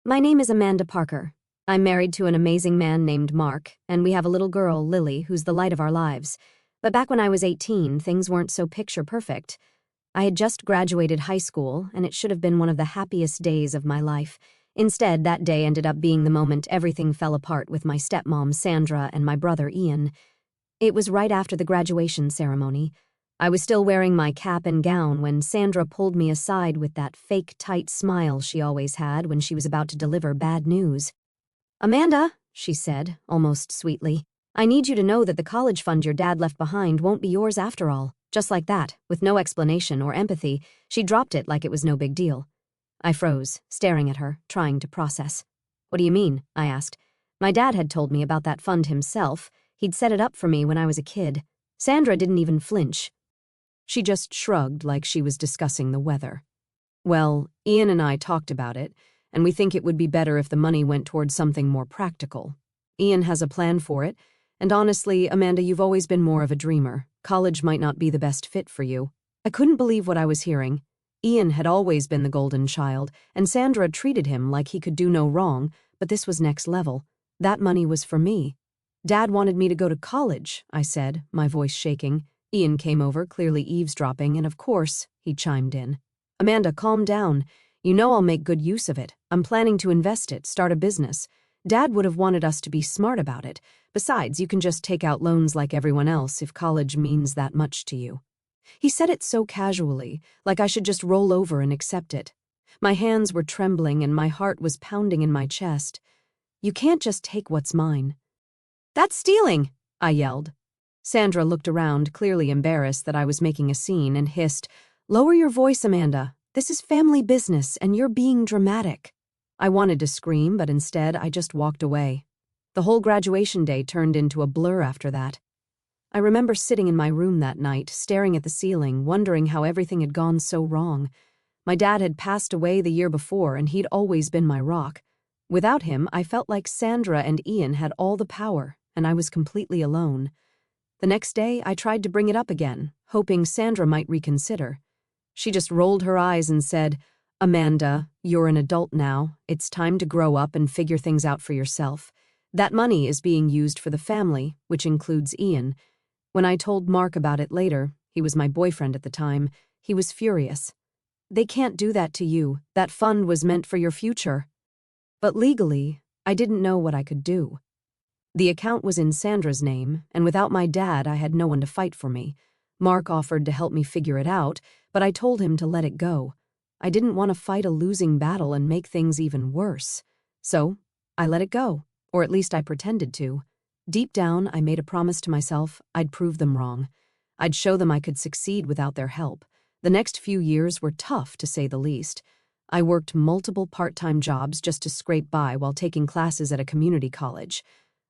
My name is Amanda Parker. I'm married to an amazing man named Mark, and we have a little girl, Lily, who's the light of our lives. But back when I was 18, things weren't so picture perfect. I had just graduated high school, and it should have been one of the happiest days of my life. Instead, that day ended up being the moment everything fell apart with my stepmom, Sandra, and my brother, Ian. It was right after the graduation ceremony. I was still wearing my cap and gown when Sandra pulled me aside with that fake tight smile she always had when she was about to deliver bad news. "Amanda," she said, almost sweetly, "I need you to know that the college fund your dad left behind won't be yours after all." Just like that, with no explanation or empathy, she dropped it like it was no big deal. I froze, staring at her, trying to process. "What do you mean?" I asked. My dad had told me about that fund himself. He'd set it up for me when I was a kid. Sandra didn't even flinch. She just shrugged like she was discussing the weather. "Well, Ian and I talked about it, and we think it would be better if the money went towards something more practical. Ian has a plan for it, and honestly, Amanda, you've always been more of a dreamer. College might not be the best fit for you." I couldn't believe what I was hearing. Ian had always been the golden child, and Sandra treated him like he could do no wrong, but this was next level. That money was for me. "Dad wanted me to go to college," I said, my voice shaking. Ian came over, clearly eavesdropping, and of course, he chimed in. "Amanda, calm down. You know I'll make good use of it. I'm planning to invest it, start a business. Dad would have wanted us to be smart about it. Besides, you can just take out loans like everyone else if college means that much to you." He said it so casually, like I should just roll over and accept it. My hands were trembling and my heart was pounding in my chest. "You can't just take what's mine." "That's stealing!" I yelled. Sandra looked around, clearly embarrassed that I was making a scene, and hissed, "Lower your voice, Amanda. This is family business, and you're being dramatic." I wanted to scream, but instead I just walked away. The whole graduation day turned into a blur after that. I remember sitting in my room that night, staring at the ceiling, wondering how everything had gone so wrong. My dad had passed away the year before, and he'd always been my rock. Without him, I felt like Sandra and Ian had all the power, and I was completely alone. The next day, I tried to bring it up again, hoping Sandra might reconsider. She just rolled her eyes and said, "Amanda, you're an adult now. It's time to grow up and figure things out for yourself. That money is being used for the family, which includes Ian." When I told Mark about it later, he was my boyfriend at the time, he was furious. "They can't do that to you. That fund was meant for your future." But legally, I didn't know what I could do. The account was in Sandra's name, and without my dad, I had no one to fight for me. Mark offered to help me figure it out, but I told him to let it go. I didn't want to fight a losing battle and make things even worse. So, I let it go, or at least I pretended to. Deep down, I made a promise to myself I'd prove them wrong. I'd show them I could succeed without their help. The next few years were tough, to say the least. I worked multiple part-time jobs just to scrape by while taking classes at a community college.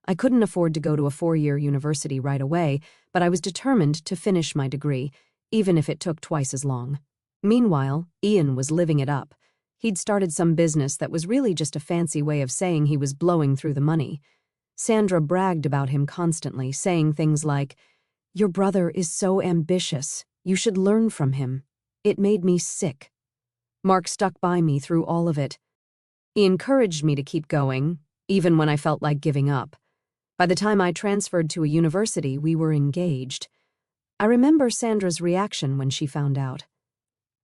I couldn't afford to go to a 4-year university right away, but I was determined to finish my degree, even if it took twice as long. Meanwhile, Ian was living it up. He'd started some business that was really just a fancy way of saying he was blowing through the money. Sandra bragged about him constantly, saying things like, "Your brother is so ambitious. You should learn from him." It made me sick. Mark stuck by me through all of it. He encouraged me to keep going, even when I felt like giving up. By the time I transferred to a university, we were engaged. I remember Sandra's reaction when she found out.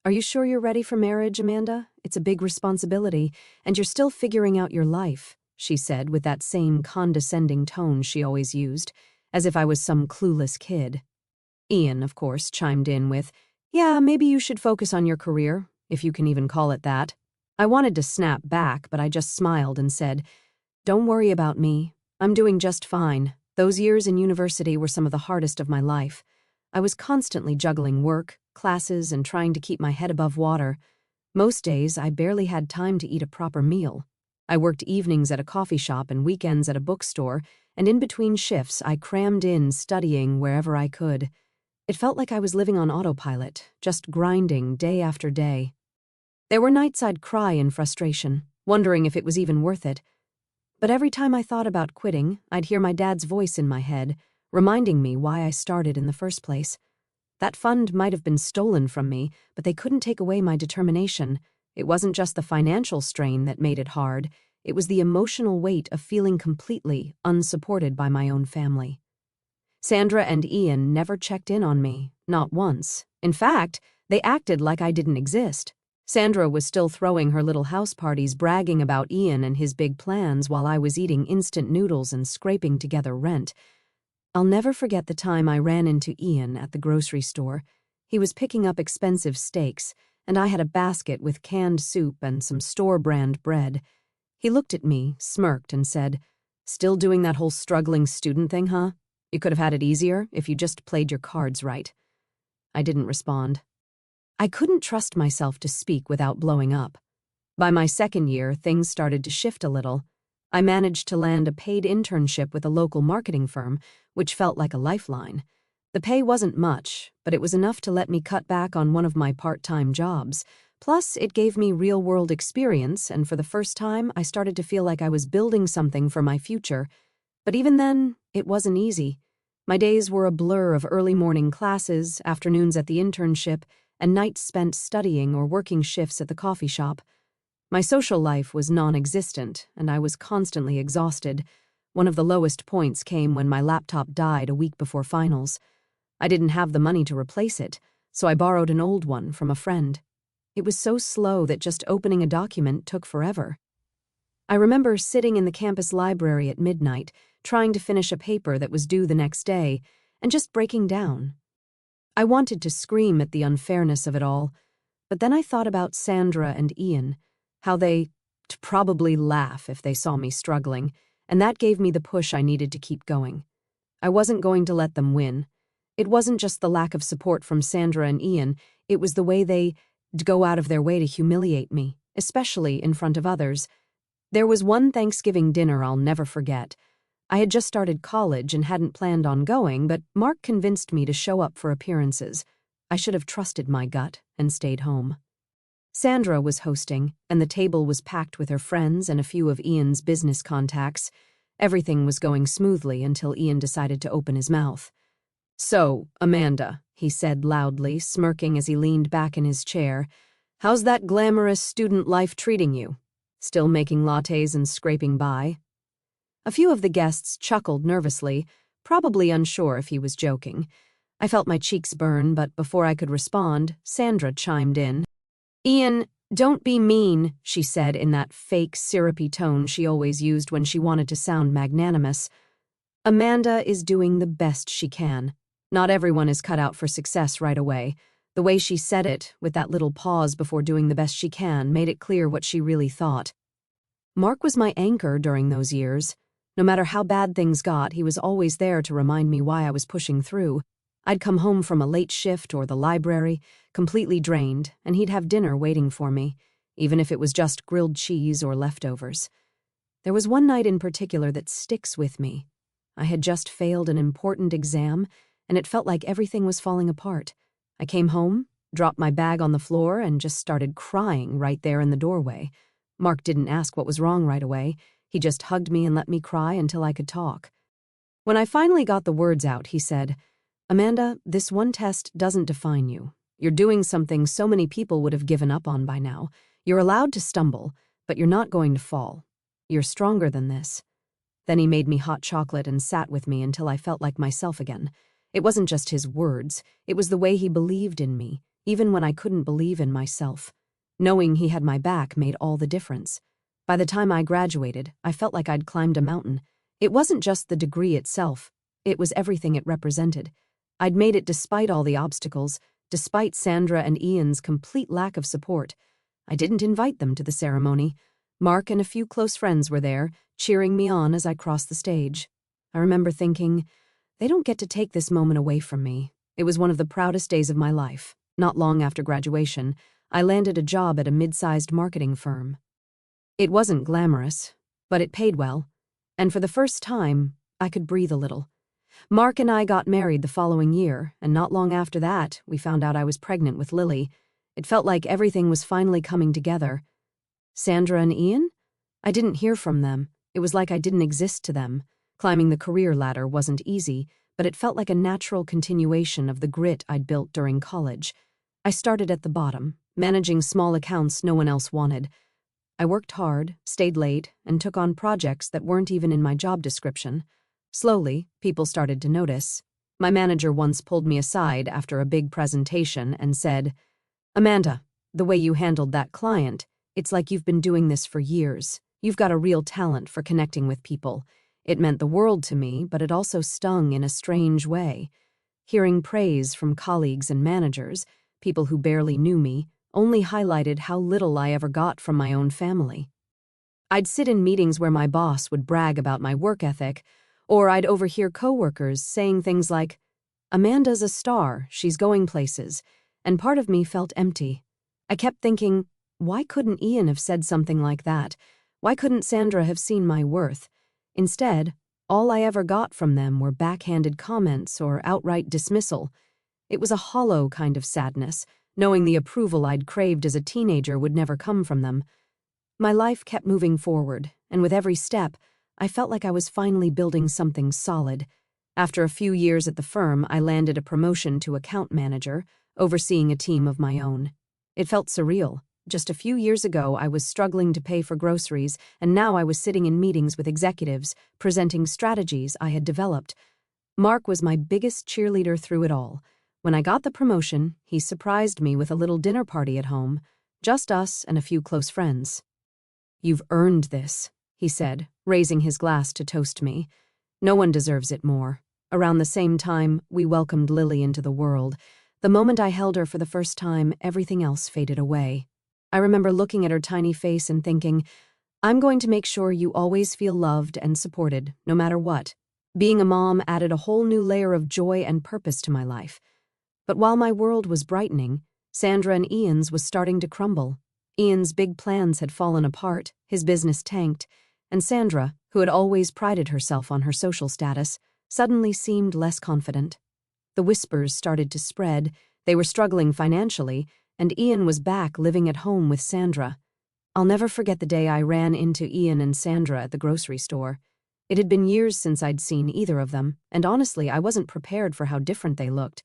"Are you sure you're ready for marriage, Amanda? It's a big responsibility, and you're still figuring out your life," she said with that same condescending tone she always used, as if I was some clueless kid. Ian, of course, chimed in with, "Yeah, maybe you should focus on your career, if you can even call it that." I wanted to snap back, but I just smiled and said, "Don't worry about me. I'm doing just fine. Those years in university were some of the hardest of my life. I was constantly juggling work, classes, and trying to keep my head above water. Most days, I barely had time to eat a proper meal. I worked evenings at a coffee shop and weekends at a bookstore, and in between shifts, I crammed in studying wherever I could. It felt like I was living on autopilot, just grinding day after day. There were nights I'd cry in frustration, wondering if it was even worth it. But every time I thought about quitting, I'd hear my dad's voice in my head, reminding me why I started in the first place. That fund might have been stolen from me, but they couldn't take away my determination. It wasn't just the financial strain that made it hard, it was the emotional weight of feeling completely unsupported by my own family. Sandra and Ian never checked in on me, not once. In fact, they acted like I didn't exist. Sandra was still throwing her little house parties bragging about Ian and his big plans while I was eating instant noodles and scraping together rent. I'll never forget the time I ran into Ian at the grocery store. He was picking up expensive steaks, and I had a basket with canned soup and some store-brand bread. He looked at me, smirked, and said, "Still doing that whole struggling student thing, huh? You could have had it easier if you just played your cards right." I didn't respond. I couldn't trust myself to speak without blowing up. By my second year, things started to shift a little. I managed to land a paid internship with a local marketing firm, which felt like a lifeline. The pay wasn't much, but it was enough to let me cut back on one of my part-time jobs. Plus, it gave me real-world experience, and for the first time, I started to feel like I was building something for my future. But even then, it wasn't easy. My days were a blur of early morning classes, afternoons at the internship, and nights spent studying or working shifts at the coffee shop. My social life was non-existent, and I was constantly exhausted. One of the lowest points came when my laptop died a week before finals. I didn't have the money to replace it, so I borrowed an old one from a friend. It was so slow that just opening a document took forever. I remember sitting in the campus library at midnight, trying to finish a paper that was due the next day, and just breaking down. I wanted to scream at the unfairness of it all, but then I thought about Sandra and Ian, how they'd probably laugh if they saw me struggling, and that gave me the push I needed to keep going. I wasn't going to let them win. It wasn't just the lack of support from Sandra and Ian, it was the way they'd go out of their way to humiliate me, especially in front of others. There was one Thanksgiving dinner I'll never forget. I had just started college and hadn't planned on going, but Mark convinced me to show up for appearances. I should have trusted my gut and stayed home. Sandra was hosting, and the table was packed with her friends and a few of Ian's business contacts. Everything was going smoothly until Ian decided to open his mouth. "So, Amanda," he said loudly, smirking as he leaned back in his chair, "how's that glamorous student life treating you? Still making lattes and scraping by?" A few of the guests chuckled nervously, probably unsure if he was joking. I felt my cheeks burn, but before I could respond, Sandra chimed in. "Ian, don't be mean," she said in that fake, syrupy tone she always used when she wanted to sound magnanimous. "Amanda is doing the best she can. Not everyone is cut out for success right away." The way she said it, with that little pause before doing the best she can, made it clear what she really thought. Mark was my anchor during those years. No matter how bad things got, he was always there to remind me why I was pushing through. I'd come home from a late shift or the library, completely drained, and he'd have dinner waiting for me, even if it was just grilled cheese or leftovers. There was one night in particular that sticks with me. I had just failed an important exam, and it felt like everything was falling apart. I came home, dropped my bag on the floor, and just started crying right there in the doorway. Mark didn't ask what was wrong right away. He just hugged me and let me cry until I could talk. When I finally got the words out, he said, "Amanda, this one test doesn't define you. You're doing something so many people would have given up on by now. You're allowed to stumble, but you're not going to fall. You're stronger than this." Then he made me hot chocolate and sat with me until I felt like myself again. It wasn't just his words, it was the way he believed in me, even when I couldn't believe in myself. Knowing he had my back made all the difference. By the time I graduated, I felt like I'd climbed a mountain. It wasn't just the degree itself, it was everything it represented. I'd made it despite all the obstacles, despite Sandra and Ian's complete lack of support. I didn't invite them to the ceremony. Mark and a few close friends were there, cheering me on as I crossed the stage. I remember thinking, they don't get to take this moment away from me. It was one of the proudest days of my life. Not long after graduation, I landed a job at a mid-sized marketing firm. It wasn't glamorous, but it paid well, and for the first time, I could breathe a little. Mark and I got married the following year, and not long after that, we found out I was pregnant with Lily. It felt like everything was finally coming together. Sandra and Ian? I didn't hear from them. It was like I didn't exist to them. Climbing the career ladder wasn't easy, but it felt like a natural continuation of the grit I'd built during college. I started at the bottom, managing small accounts no one else wanted. I worked hard, stayed late, and took on projects that weren't even in my job description. Slowly, people started to notice. My manager once pulled me aside after a big presentation and said, "Amanda, the way you handled that client, it's like you've been doing this for years. You've got a real talent for connecting with people." It meant the world to me, but it also stung in a strange way. Hearing praise from colleagues and managers, people who barely knew me, only highlighted how little I ever got from my own family. I'd sit in meetings where my boss would brag about my work ethic, or I'd overhear coworkers saying things like, "Amanda's a star, she's going places," and part of me felt empty. I kept thinking, why couldn't Ian have said something like that? Why couldn't Sandra have seen my worth? Instead, all I ever got from them were backhanded comments or outright dismissal. It was a hollow kind of sadness, knowing the approval I'd craved as a teenager would never come from them. My life kept moving forward, and with every step, I felt like I was finally building something solid. After a few years at the firm, I landed a promotion to account manager, overseeing a team of my own. It felt surreal. Just a few years ago, I was struggling to pay for groceries, and now I was sitting in meetings with executives, presenting strategies I had developed. Mark was my biggest cheerleader through it all. When I got the promotion, he surprised me with a little dinner party at home, just us and a few close friends. "You've earned this," he said, raising his glass to toast me. "No one deserves it more." Around the same time, we welcomed Lily into the world. The moment I held her for the first time, everything else faded away. I remember looking at her tiny face and thinking, "I'm going to make sure you always feel loved and supported, no matter what." Being a mom added a whole new layer of joy and purpose to my life. But while my world was brightening, Sandra and Ian's was starting to crumble. Ian's big plans had fallen apart, his business tanked, and Sandra, who had always prided herself on her social status, suddenly seemed less confident. The whispers started to spread. They were struggling financially, and Ian was back living at home with Sandra. I'll never forget the day I ran into Ian and Sandra at the grocery store. It had been years since I'd seen either of them, and honestly, I wasn't prepared for how different they looked.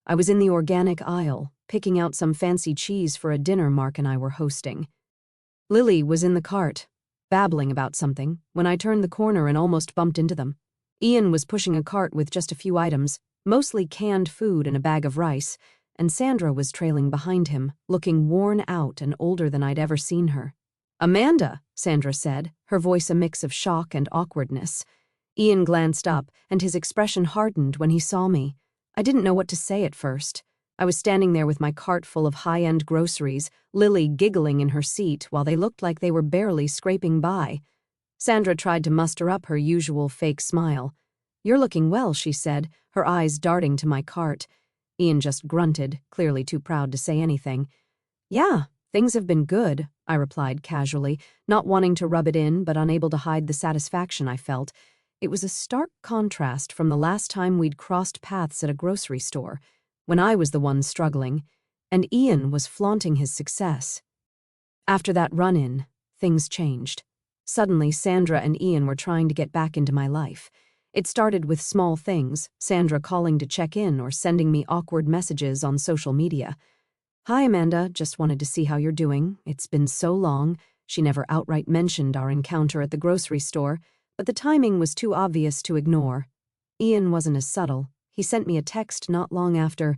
I was in the organic aisle, picking out some fancy cheese for a dinner Mark and I were hosting. Lily was in the cart, babbling about something, when I turned the corner and almost bumped into them. Ian was pushing a cart with just a few items, mostly canned food and a bag of rice, and Sandra was trailing behind him, looking worn out and older than I'd ever seen her. "Amanda," Sandra said, her voice a mix of shock and awkwardness. Ian glanced up, and his expression hardened when he saw me. I didn't know what to say at first. I was standing there with my cart full of high-end groceries, Lily giggling in her seat while they looked like they were barely scraping by. Sandra tried to muster up her usual fake smile. "You're looking well," she said, her eyes darting to my cart. Ian just grunted, clearly too proud to say anything. "Yeah, things have been good," I replied casually, not wanting to rub it in but unable to hide the satisfaction I felt. It was a stark contrast from the last time we'd crossed paths at a grocery store, when I was the one struggling, and Ian was flaunting his success. After that run-in, things changed. Suddenly, Sandra and Ian were trying to get back into my life. It started with small things, Sandra calling to check in or sending me awkward messages on social media. "Hi, Amanda, just wanted to see how you're doing. It's been so long." She never outright mentioned our encounter at the grocery store, but the timing was too obvious to ignore. Ian wasn't as subtle. He sent me a text not long after.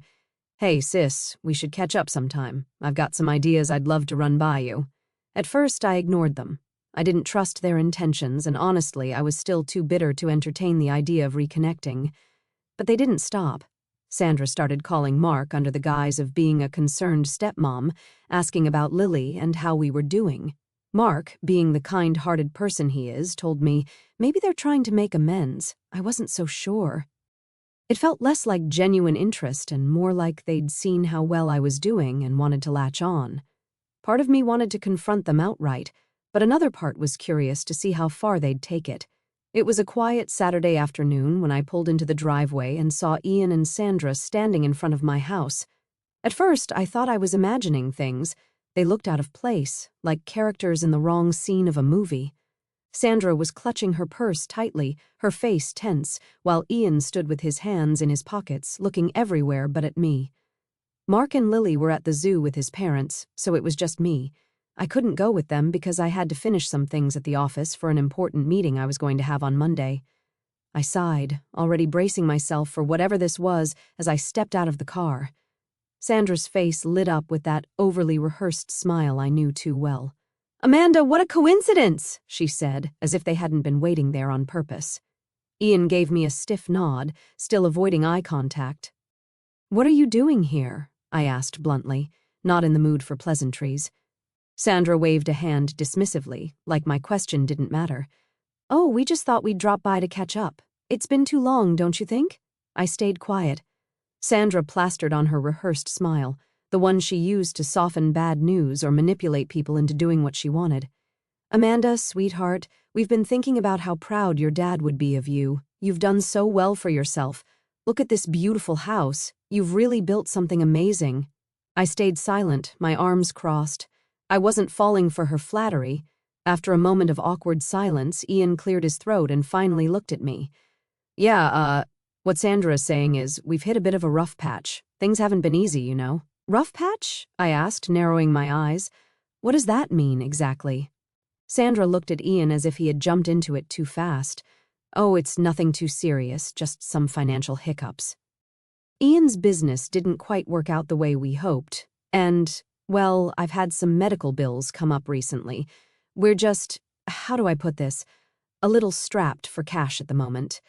"Hey, sis, we should catch up sometime. I've got some ideas I'd love to run by you." At first, I ignored them. I didn't trust their intentions, and honestly, I was still too bitter to entertain the idea of reconnecting. But they didn't stop. Sandra started calling Mark under the guise of being a concerned stepmom, asking about Lily and how we were doing. Mark, being the kind-hearted person he is, told me maybe they're trying to make amends. I wasn't so sure. It felt less like genuine interest and more like they'd seen how well I was doing and wanted to latch on. Part of me wanted to confront them outright, but another part was curious to see how far they'd take it. It was a quiet Saturday afternoon when I pulled into the driveway and saw Ian and Sandra standing in front of my house. At first, I thought I was imagining things. They looked out of place, like characters in the wrong scene of a movie. Sandra was clutching her purse tightly, her face tense, while Ian stood with his hands in his pockets, looking everywhere but at me. Mark and Lily were at the zoo with his parents, so it was just me. I couldn't go with them because I had to finish some things at the office for an important meeting I was going to have on Monday. I sighed, already bracing myself for whatever this was as I stepped out of the car. Sandra's face lit up with that overly rehearsed smile I knew too well. "Amanda, what a coincidence!" she said, as if they hadn't been waiting there on purpose. Ian gave me a stiff nod, still avoiding eye contact. "What are you doing here?" I asked bluntly, not in the mood for pleasantries. Sandra waved a hand dismissively, like my question didn't matter. "Oh, we just thought we'd drop by to catch up. It's been too long, don't you think?" I stayed quiet. Sandra plastered on her rehearsed smile, the one she used to soften bad news or manipulate people into doing what she wanted. "Amanda, sweetheart, we've been thinking about how proud your dad would be of you. You've done so well for yourself. Look at this beautiful house. You've really built something amazing." I stayed silent, my arms crossed. I wasn't falling for her flattery. After a moment of awkward silence, Ian cleared his throat and finally looked at me. What Sandra's saying is, we've hit a bit of a rough patch. Things haven't been easy, you know." "Rough patch?" I asked, narrowing my eyes. "What does that mean, exactly?" Sandra looked at Ian as if he had jumped into it too fast. "Oh, it's nothing too serious, just some financial hiccups." Ian's business didn't quite work out the way we hoped, and, well, I've had some medical bills come up recently. We're just, how do I put this, a little strapped for cash at the moment.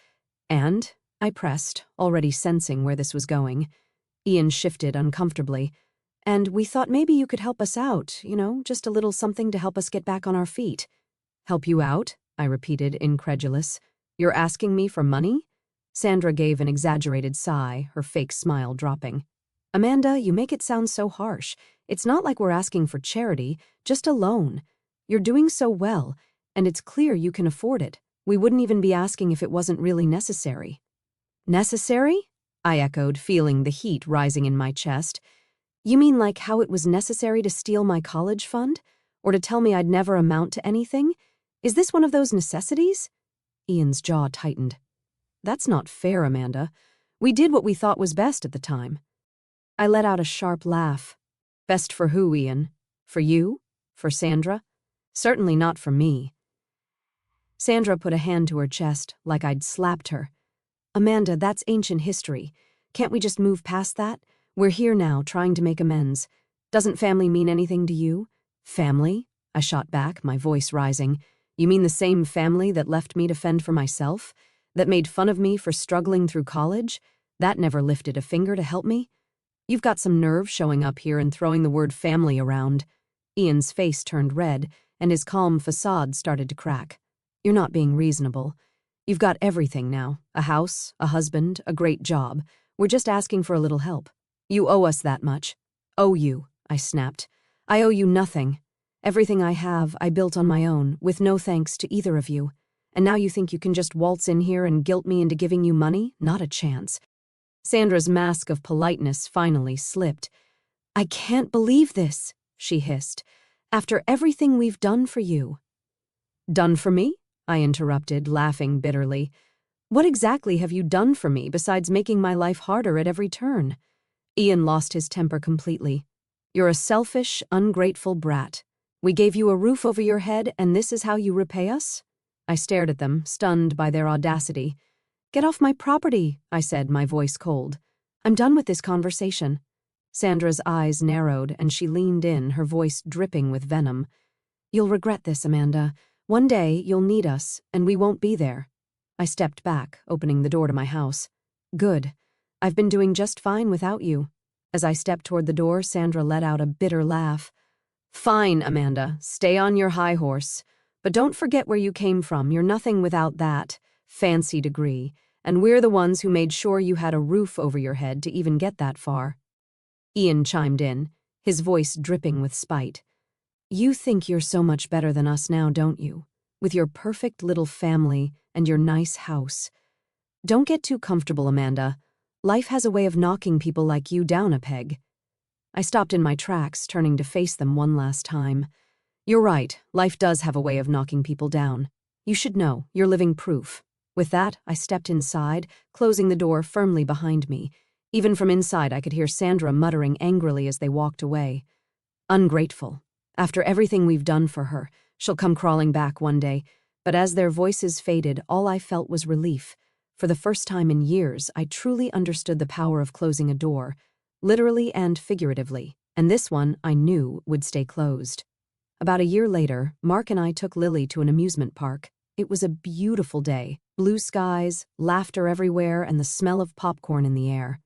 And, I pressed, already sensing where this was going. Ian shifted uncomfortably. "And we thought maybe you could help us out, just a little something to help us get back on our feet." "Help you out?" I repeated, incredulous. "You're asking me for money?" Sandra gave an exaggerated sigh, her fake smile dropping. "Amanda, you make it sound so harsh. It's not like we're asking for charity, just a loan. You're doing so well, and it's clear you can afford it. We wouldn't even be asking if it wasn't really necessary." "Necessary?" I echoed, feeling the heat rising in my chest. "You mean like how it was necessary to steal my college fund? Or to tell me I'd never amount to anything? Is this one of those necessities?" Ian's jaw tightened. "That's not fair, Amanda. We did what we thought was best at the time." I let out a sharp laugh. "Best for who, Ian? For you? For Sandra? Certainly not for me." Sandra put a hand to her chest, like I'd slapped her. "Amanda, that's ancient history. Can't we just move past that? We're here now, trying to make amends. Doesn't family mean anything to you?" "Family?" I shot back, my voice rising. "You mean the same family that left me to fend for myself? That made fun of me for struggling through college? That never lifted a finger to help me? You've got some nerve showing up here and throwing the word family around." Ian's face turned red, and his calm facade started to crack. "You're not being reasonable. You've got everything now, a house, a husband, a great job. We're just asking for a little help. You owe us that much." "Owe you," I snapped. "I owe you nothing. Everything I have, I built on my own, with no thanks to either of you. And now you think you can just waltz in here and guilt me into giving you money? Not a chance." Sandra's mask of politeness finally slipped. "I can't believe this," she hissed. "After everything we've done for you." "Done for me?" I interrupted, laughing bitterly. "What exactly have you done for me besides making my life harder at every turn?" Ian lost his temper completely. "You're a selfish, ungrateful brat. We gave you a roof over your head, and this is how you repay us?" I stared at them, stunned by their audacity. "Get off my property," I said, my voice cold. "I'm done with this conversation." Sandra's eyes narrowed, and she leaned in, her voice dripping with venom. "You'll regret this, Amanda. One day, you'll need us, and we won't be there." I stepped back, opening the door to my house. "Good. I've been doing just fine without you." As I stepped toward the door, Sandra let out a bitter laugh. "Fine, Amanda. Stay on your high horse. But don't forget where you came from. You're nothing without that fancy degree, and we're the ones who made sure you had a roof over your head to even get that far." Ian chimed in, his voice dripping with spite. "You think you're so much better than us now, don't you? With your perfect little family and your nice house. Don't get too comfortable, Amanda. Life has a way of knocking people like you down a peg." I stopped in my tracks, turning to face them one last time. "You're right, life does have a way of knocking people down. You should know, you're living proof." With that, I stepped inside, closing the door firmly behind me. Even from inside, I could hear Sandra muttering angrily as they walked away. Ungrateful. After everything we've done for her, she'll come crawling back one day. But as their voices faded, all I felt was relief. For the first time in years, I truly understood the power of closing a door, literally and figuratively, and this one, I knew, would stay closed. About a year later, Mark and I took Lily to an amusement park. It was a beautiful day, blue skies, laughter everywhere, and the smell of popcorn in the air.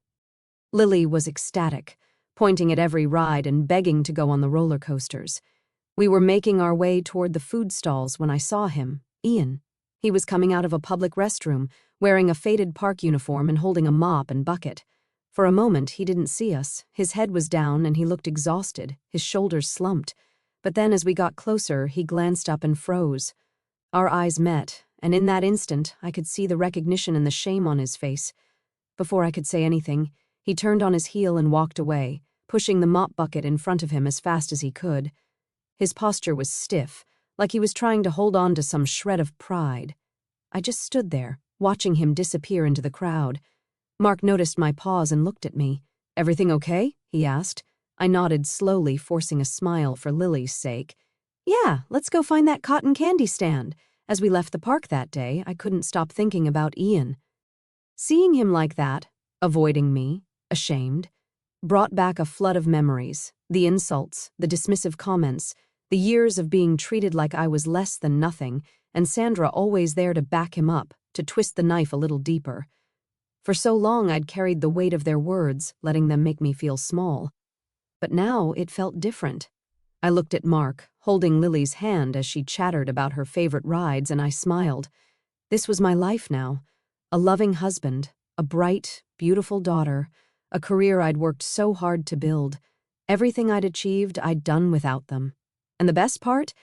Lily was ecstatic, pointing at every ride and begging to go on the roller coasters. We were making our way toward the food stalls when I saw him, Ian. He was coming out of a public restroom, wearing a faded park uniform and holding a mop and bucket. For a moment, he didn't see us. His head was down and he looked exhausted, his shoulders slumped. But then as we got closer, he glanced up and froze. Our eyes met, and in that instant, I could see the recognition and the shame on his face. Before I could say anything, he turned on his heel and walked away, pushing the mop bucket in front of him as fast as he could. His posture was stiff, like he was trying to hold on to some shred of pride. I just stood there, watching him disappear into the crowd. Mark noticed my pause and looked at me. "Everything okay?" he asked. I nodded slowly, forcing a smile for Lily's sake. "Yeah, let's go find that cotton candy stand." As we left the park that day, I couldn't stop thinking about Ian. Seeing him like that, avoiding me, ashamed, brought back a flood of memories. The insults, the dismissive comments, the years of being treated like I was less than nothing, and Sandra always there to back him up, to twist the knife a little deeper. For so long I'd carried the weight of their words, letting them make me feel small. But now it felt different. I looked at Mark, holding Lily's hand as she chattered about her favorite rides, and I smiled. This was my life now. A loving husband, a bright, beautiful daughter, a career I'd worked so hard to build. Everything I'd achieved, I'd done without them. And the best part?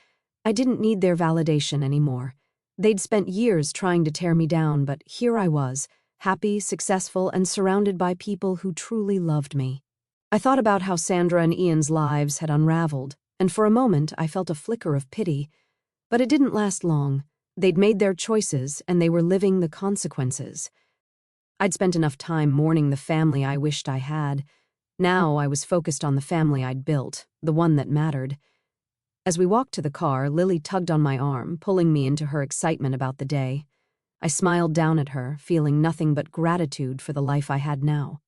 I didn't need their validation anymore. They'd spent years trying to tear me down, but here I was, happy, successful, and surrounded by people who truly loved me. I thought about how Sandra and Ian's lives had unraveled, and for a moment I felt a flicker of pity. But it didn't last long. They'd made their choices, and they were living the consequences. I'd spent enough time mourning the family I wished I had. Now I was focused on the family I'd built, the one that mattered. As we walked to the car, Lily tugged on my arm, pulling me into her excitement about the day. I smiled down at her, feeling nothing but gratitude for the life I had now.